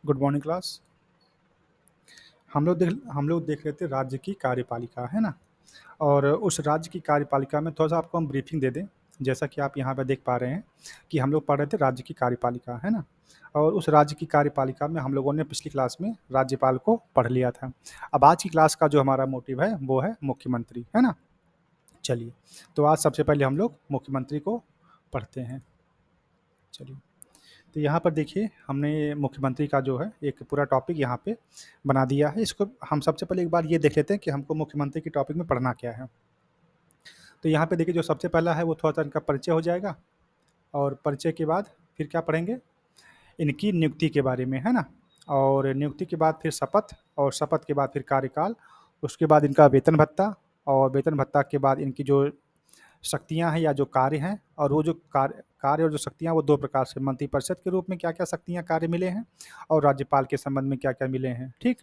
Good morning class. हम लोग देख रहे थे राज्य की कार्यपालिका, है ना। और उस राज्य की कार्यपालिका में थोड़ा सा आपको हम ब्रीफिंग दे दें। जैसा कि आप यहाँ पे देख पा रहे हैं कि हम लोग पढ़ रहे थे राज्य की कार्यपालिका, है ना। और उस राज्य की कार्यपालिका में हम लोगों ने पिछली क्लास में राज्यपाल को पढ़ लिया था। अब आज की क्लास का जो हमारा मोटिव है वो है मुख्यमंत्री, है ना। चलिए, तो आज सबसे पहले हम लोग मुख्यमंत्री को पढ़ते हैं। चलिए, तो यहाँ पर देखिए हमने मुख्यमंत्री का जो है एक पूरा टॉपिक यहाँ पे बना दिया है। इसको हम सबसे पहले एक बार ये देख लेते हैं कि हमको मुख्यमंत्री के टॉपिक में पढ़ना क्या है। तो यहाँ पे देखिए जो सबसे पहला है वो थोड़ा सा इनका परिचय हो जाएगा, और परिचय के बाद फिर क्या पढ़ेंगे, इनकी नियुक्ति के बारे में, है ना। और नियुक्ति के बाद फिर शपथ, और शपथ के बाद फिर कार्यकाल, उसके बाद इनका वेतन भत्ता, और वेतन भत्ता के बाद इनकी जो शक्तियाँ हैं या जो कार्य हैं, और वो जो कार्य और जो शक्तियाँ वो दो प्रकार से, मंत्रिपरिषद के रूप में क्या क्या शक्तियाँ कार्य मिले हैं, और राज्यपाल के संबंध में क्या क्या मिले हैं, ठीक।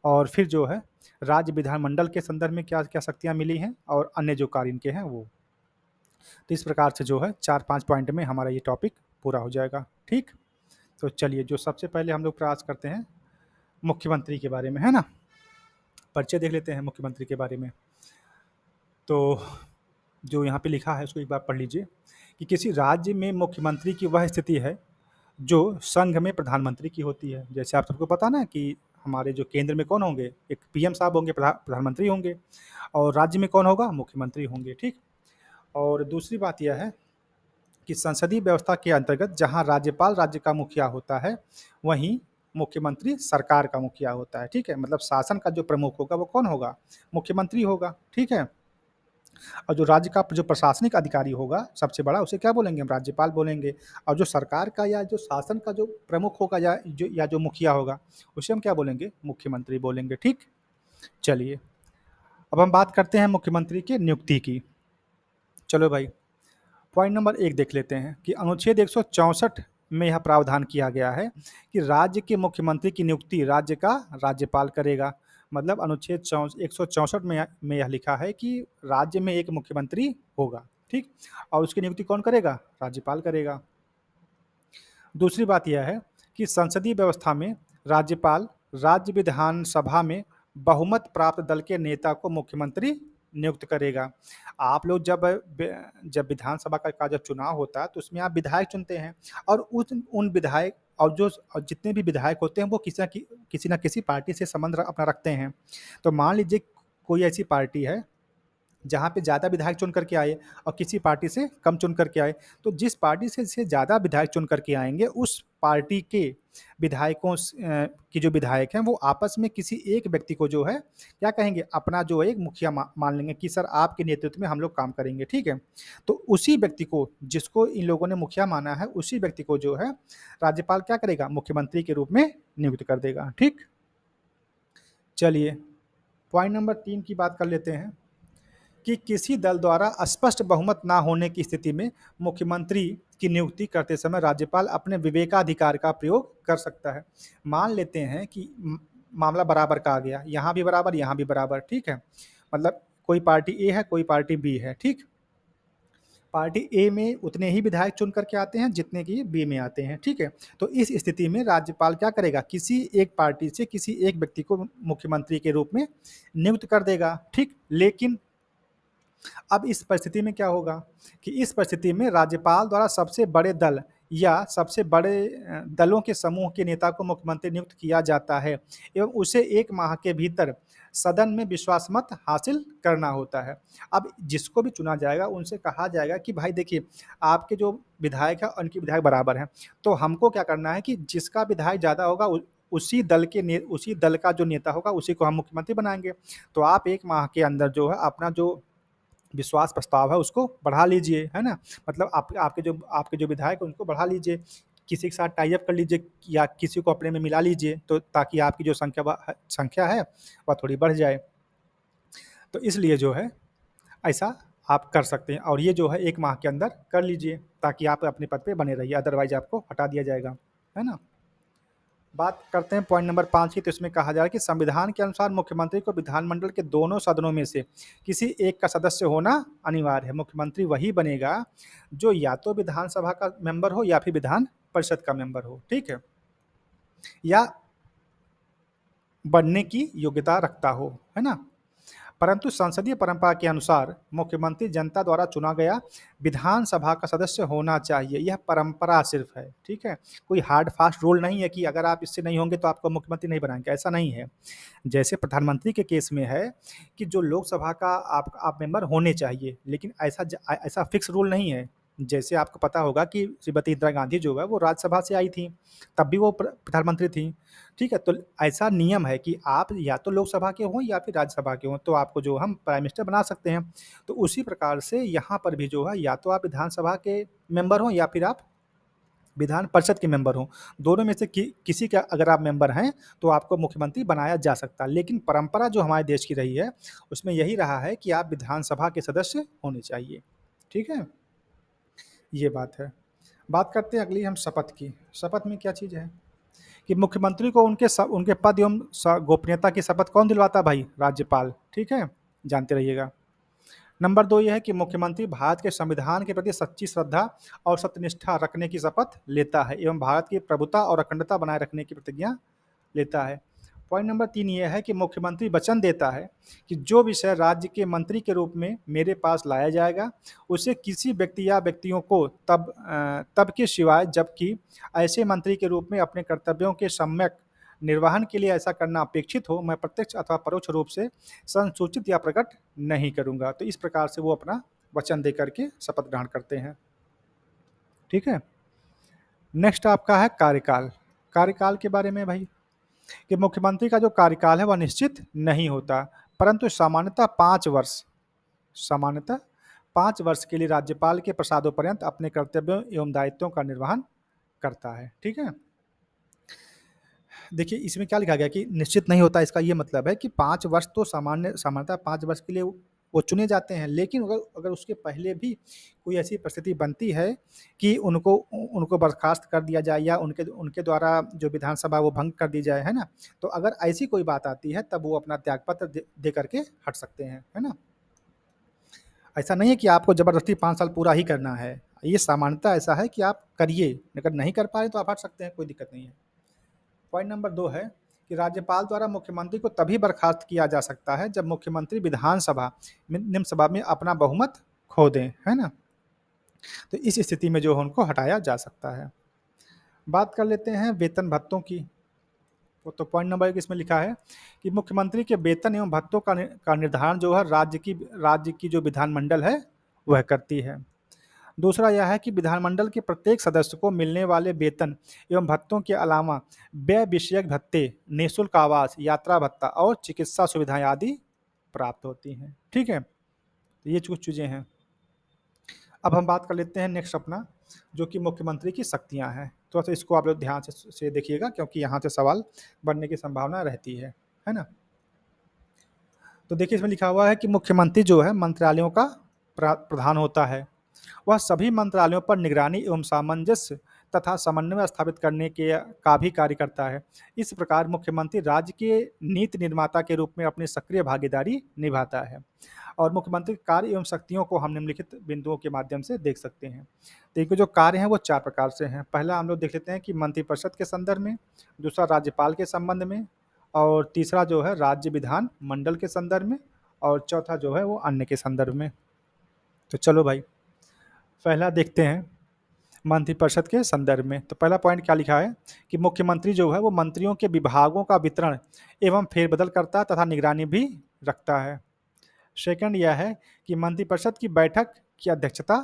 और फिर जो है राज्य विधानमंडल के संदर्भ में क्या क्या शक्तियाँ मिली हैं, और अन्य जो कार्य इनके हैं वो। तो इस प्रकार से जो है 4-5 पॉइंट में हमारा ये टॉपिक पूरा हो जाएगा, ठीक। तो चलिए, जो सबसे पहले हम लोग प्रयास करते हैं मुख्यमंत्री के बारे में, है ना। परिचय देख लेते हैं मुख्यमंत्री के बारे में। तो जो यहाँ पे लिखा है उसको एक बार पढ़ लीजिए कि किसी राज्य में मुख्यमंत्री की वह स्थिति है जो संघ में प्रधानमंत्री की होती है। जैसे आप सबको पता ना कि हमारे जो केंद्र में कौन होंगे, एक पीएम साहब होंगे, प्रधानमंत्री होंगे, और राज्य में कौन होगा, मुख्यमंत्री होंगे, ठीक। और दूसरी बात यह है कि संसदीय व्यवस्था के अंतर्गत जहाँ राज्यपाल राज्य का मुखिया होता है, वहीं मुख्यमंत्री सरकार का मुखिया होता है, ठीक है। मतलब शासन का जो प्रमुख होगा वो कौन होगा, मुख्यमंत्री होगा, ठीक है। और जो राज्य का जो प्रशासनिक अधिकारी होगा सबसे बड़ा, उसे क्या बोलेंगे, हम राज्यपाल बोलेंगे। और जो सरकार का या जो शासन का जो प्रमुख होगा या जो मुखिया होगा, उसे हम क्या बोलेंगे, मुख्यमंत्री बोलेंगे, ठीक। चलिए, अब हम बात करते हैं मुख्यमंत्री की नियुक्ति की। चलो भाई, पॉइंट नंबर 1 देख लेते हैं कि अनुच्छेद 164 में यह प्रावधान किया गया है कि राज्य के मुख्यमंत्री की नियुक्ति राज्य का राज्यपाल करेगा। मतलब अनुच्छेद 164 में यह लिखा है कि राज्य में एक मुख्यमंत्री होगा, ठीक। और उसकी नियुक्ति कौन करेगा, राज्यपाल करेगा। दूसरी बात यह है कि संसदीय व्यवस्था में राज्यपाल राज्य विधानसभा में बहुमत प्राप्त दल के नेता को मुख्यमंत्री नियुक्त करेगा। आप लोग जब विधानसभा का जब चुनाव होता है तो उसमें आप विधायक चुनते हैं, और उन विधायक और जितने भी विधायक होते हैं वो किसी ना किसी पार्टी से संबंध अपना रखते हैं। तो मान लीजिए कोई ऐसी पार्टी है जहाँ पे ज़्यादा विधायक चुन करके आए, और किसी पार्टी से कम चुन करके आए, तो जिस पार्टी से ज़्यादा विधायक चुन करके आएंगे उस पार्टी के की जो विधायक हैं वो आपस में किसी एक व्यक्ति को जो है क्या कहेंगे, अपना जो एक मुखिया मान लेंगे कि सर आपके नेतृत्व में हम लोग काम करेंगे, ठीक है। तो उसी व्यक्ति को, जिसको इन लोगों ने मुखिया माना है, उसी व्यक्ति को जो है राज्यपाल क्या करेगा, मुख्यमंत्री के रूप में नियुक्त कर देगा, ठीक। चलिए, पॉइंट नंबर 3 की बात कर लेते हैं कि किसी दल द्वारा स्पष्ट बहुमत ना होने की स्थिति में मुख्यमंत्री की नियुक्ति करते समय राज्यपाल अपने विवेकाधिकार का प्रयोग कर सकता है। मान लेते हैं कि मामला बराबर का आ गया, यहाँ भी बराबर, यहाँ भी बराबर, ठीक है। मतलब कोई पार्टी ए है, कोई पार्टी बी है, ठीक। पार्टी ए में उतने ही विधायक चुन करके आते हैं जितने की बी में आते हैं, ठीक है। तो इस स्थिति में राज्यपाल क्या करेगा, किसी एक पार्टी से किसी एक व्यक्ति को मुख्यमंत्री के रूप में नियुक्त कर देगा, ठीक। लेकिन अब इस परिस्थिति में क्या होगा कि इस परिस्थिति में राज्यपाल द्वारा सबसे बड़े दल या सबसे बड़े दलों के समूह के नेता को मुख्यमंत्री नियुक्त किया जाता है, एवं उसे 1 माह के भीतर सदन में विश्वास मत हासिल करना होता है। अब जिसको भी चुना जाएगा उनसे कहा जाएगा कि भाई देखिए, आपके जो विधायक हैं उनके विधायक बराबर हैं, तो हमको क्या करना है कि जिसका विधायक ज़्यादा होगा उसी दल का जो नेता होगा उसी को हम मुख्यमंत्री बनाएंगे। तो आप 1 माह के अंदर जो है अपना जो विश्वास प्रस्ताव है उसको बढ़ा लीजिए, है ना। मतलब आपके जो विधायक हैं उनको बढ़ा लीजिए, किसी के साथ टाई अप कर लीजिए या किसी को अपने में मिला लीजिए, तो ताकि आपकी जो संख्या है वह थोड़ी बढ़ जाए। तो इसलिए जो है ऐसा आप कर सकते हैं, और ये जो है 1 माह के अंदर कर लीजिए ताकि आप अपने पद पे बने रहिए, अदरवाइज़ आपको हटा दिया जाएगा, है ना। बात करते हैं पॉइंट नंबर 5 की, तो इसमें कहा जा रहा है कि संविधान के अनुसार मुख्यमंत्री को विधानमंडल के दोनों सदनों में से किसी एक का सदस्य होना अनिवार्य है। मुख्यमंत्री वही बनेगा जो या तो विधानसभा का मेंबर हो या फिर विधान परिषद का मेंबर हो, ठीक है। या बनने की योग्यता रखता हो, है ना? परंतु संसदीय परंपरा के अनुसार मुख्यमंत्री जनता द्वारा चुना गया विधानसभा का सदस्य होना चाहिए। यह परंपरा सिर्फ है, ठीक है? कोई हार्ड फास्ट रूल नहीं है कि अगर आप इससे नहीं होंगे तो आपको मुख्यमंत्री नहीं बनाएँगे, ऐसा नहीं है। जैसे प्रधानमंत्री के केस में है कि जो लोकसभा का आप मेंबर होने चाहिए, लेकिन ऐसा फिक्स रूल नहीं है। जैसे आपको पता होगा कि श्रीमती इंदिरा गांधी जो है वो राज्यसभा से आई थी, तब भी वो प्रधानमंत्री थी, ठीक है? तो ऐसा नियम है कि आप या तो लोकसभा के हों या फिर राज्यसभा के हों, तो आपको जो हम प्राइम मिनिस्टर बना सकते हैं। तो उसी प्रकार से यहाँ पर भी जो है या तो आप विधानसभा के मेंबर हों या फिर आप विधान परिषद के मेंबर हों, दोनों में से किसी का अगर आप मेंबर हैं, तो आपको मुख्यमंत्री बनाया जा सकता है। लेकिन परंपरा जो हमारे देश की रही है, उसमें यही रहा है कि आप विधानसभा के सदस्य होने चाहिए, ठीक है? ये बात है। बात करते हैं अगली हम शपथ की। शपथ में क्या चीज़ है कि मुख्यमंत्री को उनके पद एवं गोपनीयता की शपथ कौन दिलवाता है भाई? राज्यपाल, ठीक है? जानते रहिएगा। नंबर 2 ये है कि मुख्यमंत्री भारत के संविधान के प्रति सच्ची श्रद्धा और सत्यनिष्ठा रखने की शपथ लेता है एवं भारत की प्रभुता और अखंडता बनाए रखने की प्रतिज्ञा लेता है। पॉइंट नंबर 3 ये है कि मुख्यमंत्री वचन देता है कि जो विषय राज्य के मंत्री के रूप में मेरे पास लाया जाएगा, उसे किसी व्यक्ति या व्यक्तियों को तब के सिवाय जबकि ऐसे मंत्री के रूप में अपने कर्तव्यों के सम्यक निर्वहन के लिए ऐसा करना अपेक्षित हो, मैं प्रत्यक्ष अथवा परोक्ष रूप से संसूचित या प्रकट नहीं करूँगा। तो इस प्रकार से वो अपना वचन देकर के शपथ ग्रहण करते हैं, ठीक है? नेक्स्ट आपका है कार्यकाल। कार्यकाल के बारे में भाई कि मुख्यमंत्री का जो कार्यकाल है वह निश्चित नहीं होता, परंतु सामान्यतः 5 वर्ष के लिए राज्यपाल के प्रसादोपर्यंत अपने कर्तव्यों एवं दायित्वों का निर्वहन करता है, ठीक है? देखिए इसमें क्या लिखा गया कि निश्चित नहीं होता, इसका ये मतलब है कि 5 वर्ष तो सामान्यतः 5 वर्ष के लिए वो चुने जाते हैं, लेकिन अगर अगर उसके पहले भी कोई ऐसी परिस्थिति बनती है कि उनको बर्खास्त कर दिया जाए या उनके उनके द्वारा जो विधानसभा वो भंग कर दी जाए, है ना? तो अगर ऐसी कोई बात आती है तब वो अपना त्यागपत्र दे करके हट सकते हैं, है ना? ऐसा नहीं है कि आपको ज़बरदस्ती 5 साल पूरा ही करना है। ये सामान्यतः ऐसा है कि आप करिए, अगर नहीं कर पा रहे तो आप हट सकते हैं, कोई दिक्कत नहीं है। पॉइंट नंबर 2 है कि राज्यपाल द्वारा मुख्यमंत्री को तभी बर्खास्त किया जा सकता है जब मुख्यमंत्री विधानसभा निम्न सभा में अपना बहुमत खो दें, है ना? तो इस स्थिति में जो है उनको हटाया जा सकता है। बात कर लेते हैं वेतन भत्तों की। वो तो पॉइंट नंबर 1 इसमें लिखा है कि मुख्यमंत्री के वेतन एवं भत्तों का निर्धारण जो है राज्य की जो विधानमंडल है वह करती है। दूसरा यह है कि विधानमंडल के प्रत्येक सदस्य को मिलने वाले वेतन एवं भत्तों के अलावा व्यय विषयक भत्ते, निःशुल्क आवास, यात्रा भत्ता और चिकित्सा सुविधाएं आदि प्राप्त होती हैं, ठीक है? तो ये कुछ चीज़ें हैं। अब हम बात कर लेते हैं नेक्स्ट अपना, जो कि मुख्यमंत्री की शक्तियां हैं। थोड़ा सा इसको आप लोग ध्यान से देखिएगा क्योंकि यहाँ से सवाल बनने की संभावना रहती है ना? तो देखिए इसमें लिखा हुआ है कि मुख्यमंत्री जो है मंत्रालयों का प्रधान होता है। वह सभी मंत्रालयों पर निगरानी एवं सामंजस्य तथा समन्वय स्थापित करने के का भी कार्य करता है। इस प्रकार मुख्यमंत्री राज्य के नीति निर्माता के रूप में अपनी सक्रिय भागीदारी निभाता है और मुख्यमंत्री कार्य एवं शक्तियों को हम निम्नलिखित बिंदुओं के माध्यम से देख सकते हैं। तो इनके जो कार्य हैं वो 4 प्रकार से हैं। पहला हम लोग देख लेते हैं कि मंत्रिपरिषद के संदर्भ में, दूसरा राज्यपाल के संबंध में और तीसरा जो है राज्य विधान मंडल के संदर्भ में और चौथा जो है वो अन्य के संदर्भ में। तो चलो भाई पहला देखते हैं मंत्रिपरिषद के संदर्भ में। तो पहला पॉइंट क्या लिखा है कि मुख्यमंत्री जो है वो मंत्रियों के विभागों का वितरण एवं फेरबदल करता है तथा निगरानी भी रखता है। सेकंड यह है कि मंत्रिपरिषद की बैठक की अध्यक्षता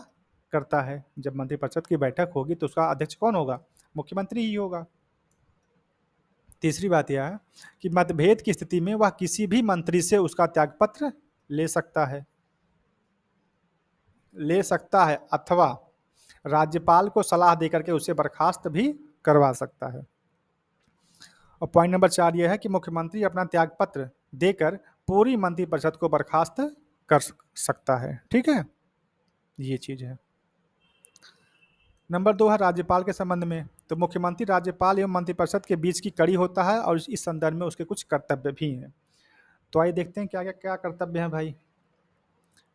करता है। जब मंत्रिपरिषद की बैठक होगी तो उसका अध्यक्ष कौन होगा? मुख्यमंत्री ही होगा। तीसरी बात यह है कि मतभेद की स्थिति में वह किसी भी मंत्री से उसका त्यागपत्र ले सकता है अथवा राज्यपाल को सलाह देकर के उसे बर्खास्त भी करवा सकता है। और पॉइंट नंबर 4 यह है कि मुख्यमंत्री अपना त्यागपत्र देकर पूरी मंत्रिपरिषद को बर्खास्त कर सकता है, ठीक है? ये चीज है। नंबर 2 है राज्यपाल के संबंध में। तो मुख्यमंत्री राज्यपाल एवं मंत्रिपरिषद के बीच की कड़ी होता है और इस संदर्भ में उसके कुछ कर्तव्य भी हैं। तो आइए देखते हैं क्या कर्तव्य हैं भाई।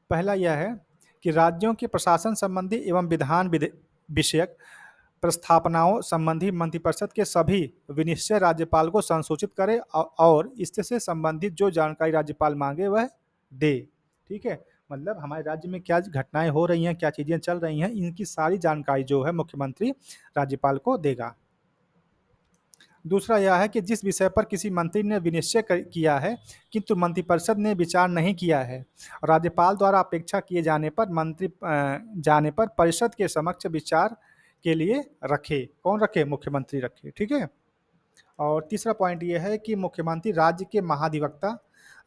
पहला यह है कि राज्यों के प्रशासन संबंधी एवं विधान विषयक प्रस्थापनाओं संबंधी मंत्रिपरिषद के सभी विनिश्चय राज्यपाल को संसूचित करे और इससे संबंधित जो जानकारी राज्यपाल मांगे वह दे। ठीक है, मतलब हमारे राज्य में क्या घटनाएं हो रही हैं, क्या चीजें चल रही हैं, इनकी सारी जानकारी जो है मुख्यमंत्री राज्यपाल को देगा। दूसरा यह है कि जिस विषय पर किसी मंत्री ने विनिश्चय किया है किंतु मंत्रिपरिषद ने विचार नहीं किया है, राज्यपाल द्वारा अपेक्षा किए जाने पर परिषद के समक्ष विचार के लिए रखे। कौन रखे? मुख्यमंत्री रखे। ठीक है। और तीसरा पॉइंट यह है कि मुख्यमंत्री राज्य के महाधिवक्ता,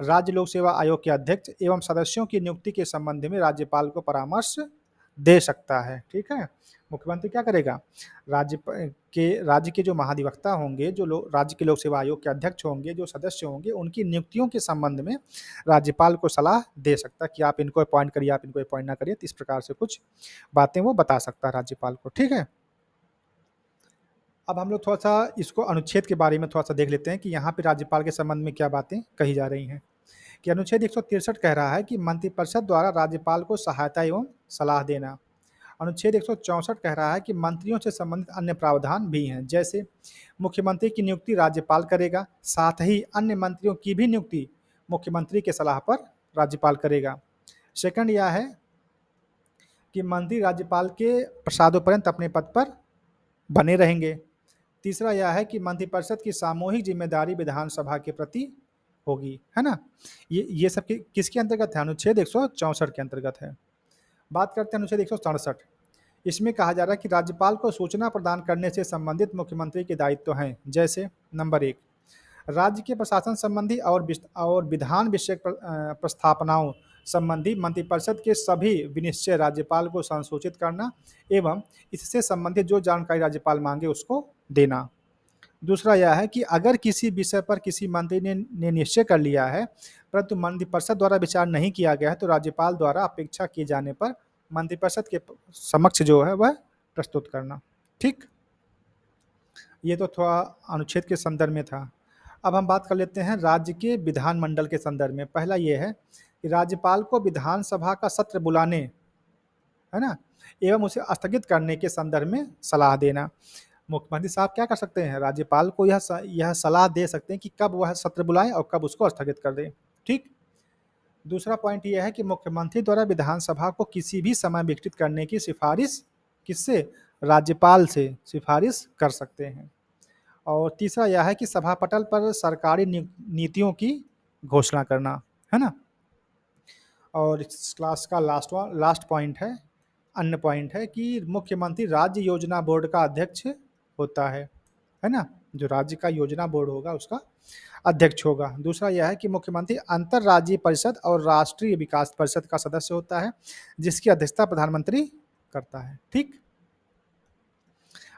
राज्य लोक सेवा आयोग के अध्यक्ष एवं सदस्यों की नियुक्ति के संबंध में राज्यपाल को परामर्श दे सकता है। ठीक है, मुख्यमंत्री क्या करेगा? राज्य के जो महाधिवक्ता होंगे, जो राज्य के लोक सेवा आयोग के अध्यक्ष होंगे, जो सदस्य होंगे, उनकी नियुक्तियों के संबंध में राज्यपाल को सलाह दे सकता है कि आप इनको अपॉइंट करिए, आप इनको अपॉइंट ना करिए। तो इस प्रकार से कुछ बातें वो बता सकता है राज्यपाल को। ठीक है, अब हम लोग थोड़ा-सा इसको अनुच्छेद के बारे में थोड़ा-सा देख लेते हैं कि यहाँ पे राज्यपाल के संबंध में क्या बातें कही जा रही हैं। कि अनुच्छेद 163 कह रहा है कि मंत्रिपरिषद द्वारा राज्यपाल को सहायता एवं सलाह देना। अनुच्छेद 164 कह रहा है कि मंत्रियों से संबंधित अन्य प्रावधान भी हैं, जैसे मुख्यमंत्री की नियुक्ति राज्यपाल करेगा, साथ ही अन्य मंत्रियों की भी नियुक्ति मुख्यमंत्री के सलाह पर राज्यपाल करेगा। सेकंड यह है कि मंत्री राज्यपाल के प्रसादोपरांत अपने पद पर बने रहेंगे। तीसरा यह है कि मंत्रिपरिषद की सामूहिक जिम्मेदारी विधानसभा के प्रति होगी, है ना? ये सब किसके अंतर्गत है? अनुच्छेद 164 के अंतर्गत है। बात करते हैं अनुच्छेद 167। इसमें कहा जा रहा है कि राज्यपाल को सूचना प्रदान करने से संबंधित मुख्यमंत्री के दायित्व हैं, जैसे नंबर 1, राज्य के प्रशासन संबंधी और विधान विषयक प्रस्थापनाओं संबंधी मंत्रिपरिषद के सभी विनिश्चय राज्यपाल को संसूचित करना एवं इससे संबंधित जो जानकारी राज्यपाल मांगे उसको देना। दूसरा यह है कि अगर किसी विषय पर किसी मंत्री ने निश्चय कर लिया है परंतु मंत्रिपरिषद द्वारा विचार नहीं किया गया है तो राज्यपाल द्वारा अपेक्षा किए जाने पर मंत्रिपरिषद के समक्ष जो है वह प्रस्तुत करना। ठीक, ये तो थोड़ा अनुच्छेद के संदर्भ में था। अब हम बात कर लेते हैं राज्य के विधानमंडल के संदर्भ में। पहला ये है कि राज्यपाल को विधानसभा का सत्र बुलाने, है ना, एवं उसे स्थगित करने के संदर्भ में सलाह देना। मुख्यमंत्री साहब क्या कर सकते हैं? राज्यपाल को यह सलाह दे सकते हैं कि कब वह सत्र बुलाएं और कब उसको स्थगित कर दें। ठीक, दूसरा पॉइंट यह है कि मुख्यमंत्री द्वारा विधानसभा को किसी भी समय विघटित करने की सिफारिश किससे? राज्यपाल से सिफारिश कर सकते हैं। और तीसरा यह है कि सभापटल पर सरकारी नीतियों की घोषणा करना, है ना। और इस क्लास का लास्ट पॉइंट है, अन्य पॉइंट है कि मुख्यमंत्री राज्य योजना बोर्ड का अध्यक्ष होता है ना, जो राज्य का योजना बोर्ड होगा उसका अध्यक्ष होगा। दूसरा यह है कि मुख्यमंत्री अंतर्राज्यीय परिषद और राष्ट्रीय विकास परिषद का सदस्य होता है, जिसकी अध्यक्षता प्रधानमंत्री करता है। ठीक,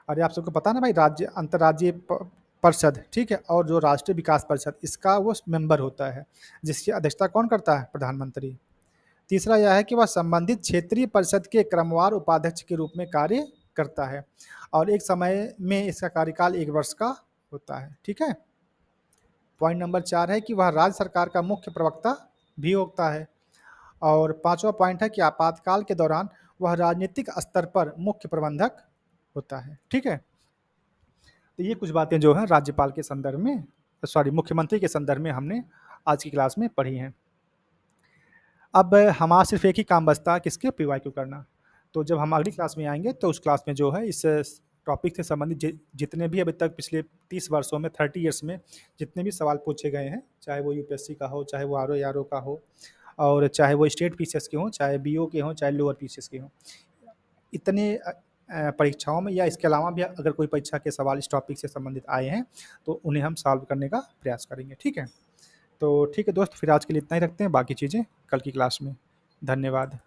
अरे आप सबको पता ना भाई, राज्य अंतर्राज्यीय परिषद, ठीक है, और जो राष्ट्रीय विकास परिषद, इसका वो मेंबर होता है, जिसकी अध्यक्षता कौन करता है? प्रधानमंत्री। तीसरा यह है कि वह संबंधित क्षेत्रीय परिषद के क्रमवार उपाध्यक्ष के रूप में कार्य करता है और एक समय में इसका कार्यकाल 1 वर्ष का होता है। ठीक है, पॉइंट नंबर 4 है कि वह राज्य सरकार का मुख्य प्रवक्ता भी होता है। और पांचवा पॉइंट है कि आपातकाल के दौरान वह राजनीतिक स्तर पर मुख्य प्रबंधक होता है। ठीक है, तो ये कुछ बातें जो है राज्यपाल के संदर्भ में, मुख्यमंत्री के संदर्भ में हमने आज की क्लास में पढ़ी हैं। अब हमारा सिर्फ एक ही काम बचता है, किसके? PYQ करना। तो जब हम अगली क्लास में आएंगे तो उस क्लास में जो है इस टॉपिक से संबंधित जितने भी अभी तक पिछले 30 वर्षों में 30 ईयर्स में जितने भी सवाल पूछे गए हैं, चाहे वो UPSC का हो, चाहे वो RO का हो, और चाहे वो स्टेट PCS के हों, चाहे BO के हों, चाहे लोअर PCS के हों, इतने परीक्षाओं में या इसके अलावा भी अगर कोई परीक्षा के सवाल इस टॉपिक से संबंधित आए हैं तो उन्हें हम सॉल्व करने का प्रयास करेंगे। ठीक है, तो ठीक है दोस्त, फिर आज के लिए इतना ही रखते हैं, बाकी चीज़ें कल की क्लास में। धन्यवाद।